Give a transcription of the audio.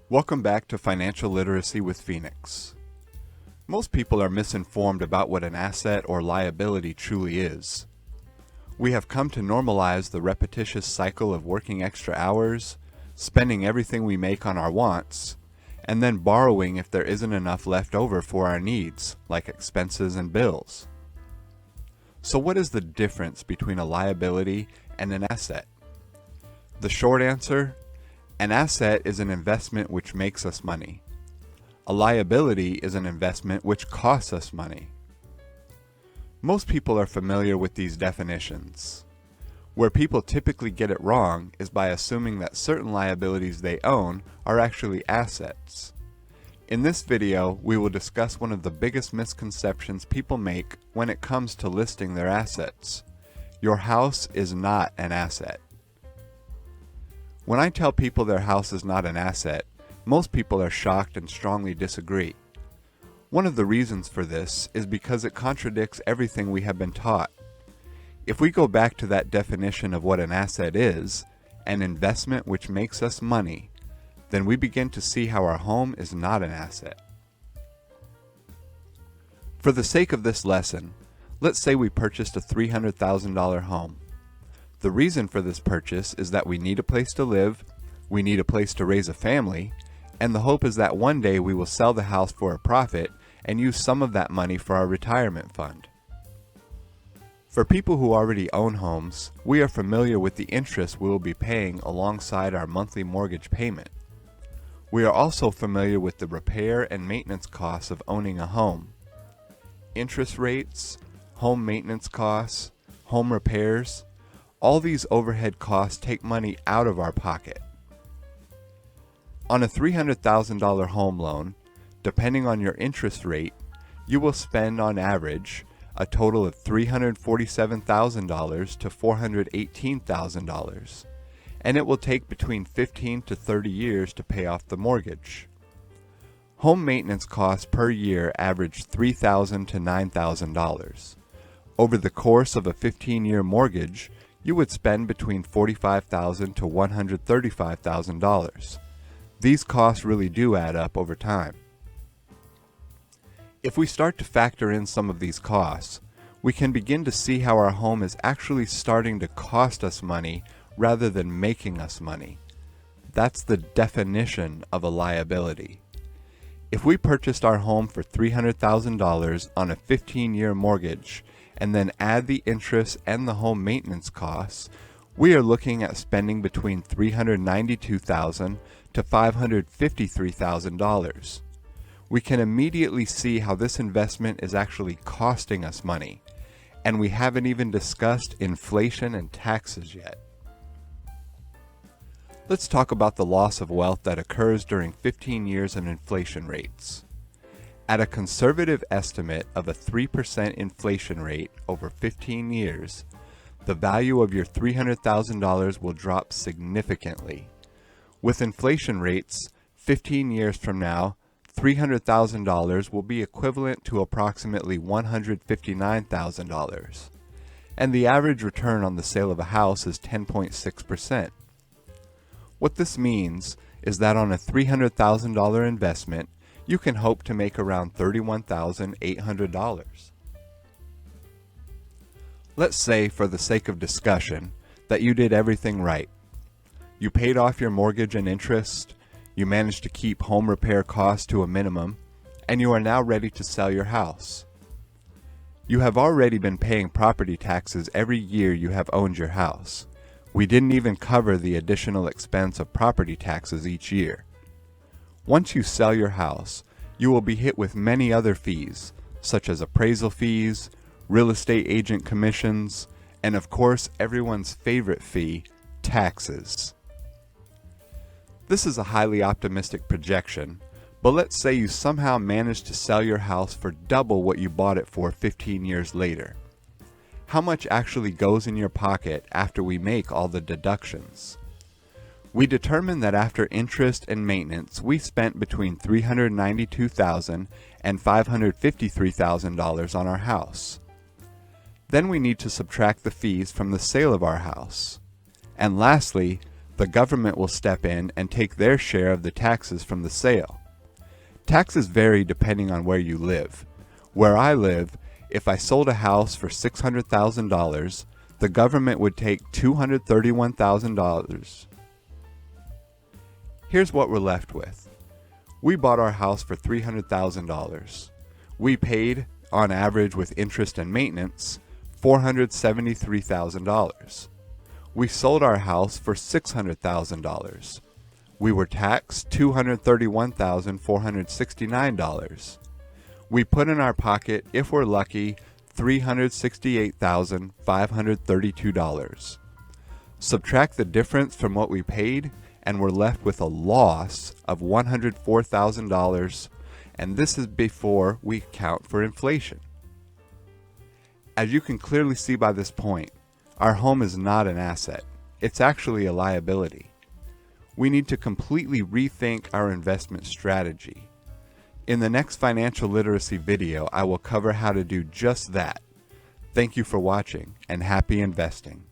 Welcome back to Financial Literacy with Phoenix. Most people are misinformed about what an asset or liability truly is. We have come to normalize the repetitious cycle of working extra hours, spending everything we make on our wants, and then borrowing if there isn't enough left over for our needs, like expenses and bills. So what is the difference between a liability and an asset? The short answer: an asset is an investment which makes us money. A liability is an investment which costs us money. Most people are familiar with these definitions. Where people typically get it wrong is by assuming that certain liabilities they own are actually assets. In this video, we will discuss one of the biggest misconceptions people make when it comes to listing their assets. Your house is not an asset. When I tell people their house is not an asset, most people are shocked and strongly disagree. One of the reasons for this is because it contradicts everything we have been taught. If we go back to that definition of what an asset is, an investment which makes us money, then we begin to see how our home is not an asset. For the sake of this lesson, let's say we purchased a $300,000 home. The reason for this purchase is that we need a place to live, we need a place to raise a family, and the hope is that one day we will sell the house for a profit and use some of that money for our retirement fund. For people who already own homes, we are familiar with the interest we will be paying alongside our monthly mortgage payment. We are also familiar with the repair and maintenance costs of owning a home. Interest rates, home maintenance costs, home repairs, all these overhead costs take money out of our pocket. On a $300,000 home loan, depending on your interest rate, you will spend on average a total of $347,000 to $418,000, and it will take between 15 to 30 years to pay off the mortgage. Home maintenance costs per year average $3,000 to $9,000. Over the course of a 15-year mortgage, you would spend between $45,000 to $135,000. These costs really do add up over time. If we start to factor in some of these costs, we can begin to see how our home is actually starting to cost us money rather than making us money. That's the definition of a liability. If we purchased our home for $300,000 on a 15-year mortgage and then add the interest and the home maintenance costs, we are looking at spending between $392,000 to $553,000. We can immediately see how this investment is actually costing us money, and we haven't even discussed inflation and taxes yet. Let's talk about the loss of wealth that occurs during 15 years of inflation rates. At a conservative estimate of a 3% inflation rate over 15 years, the value of your $300,000 will drop significantly. With inflation rates, 15 years from now, $300,000 will be equivalent to approximately $159,000, and the average return on the sale of a house is 10.6%. What this means is that on a $300,000 investment, you can hope to make around $31,800. Let's say, for the sake of discussion, that you did everything right. You paid off your mortgage and interest, you managed to keep home repair costs to a minimum, and you are now ready to sell your house. You have already been paying property taxes every year you have owned your house. We didn't even cover the additional expense of property taxes each year. Once you sell your house, you will be hit with many other fees, such as appraisal fees, real estate agent commissions, and of course everyone's favorite fee, taxes. This is a highly optimistic projection, but let's say you somehow managed to sell your house for double what you bought it for 15 years later. How much actually goes in your pocket after we make all the deductions? We determined that after interest and maintenance, we spent between $392,000 and $553,000 on our house. Then we need to subtract the fees from the sale of our house. And lastly, The government will step in and take their share of the taxes from the sale. Taxes vary depending on where you live. Where I live, if I sold a house for $600,000, the government would take $231,000. Here's what we're left with. We bought our house for $300,000. We paid, on average with interest and maintenance, $473,000. We sold our house for $600,000. We were taxed $231,469. We put in our pocket, if we're lucky, $368,532. Subtract the difference from what we paid, and we're left with a loss of $104,000, and this is before we account for inflation. As you can clearly see by this point, our home is not an asset. It's actually a liability. We need to completely rethink our investment strategy. In the next financial literacy video, I will cover how to do just that. Thank you for watching, and happy investing.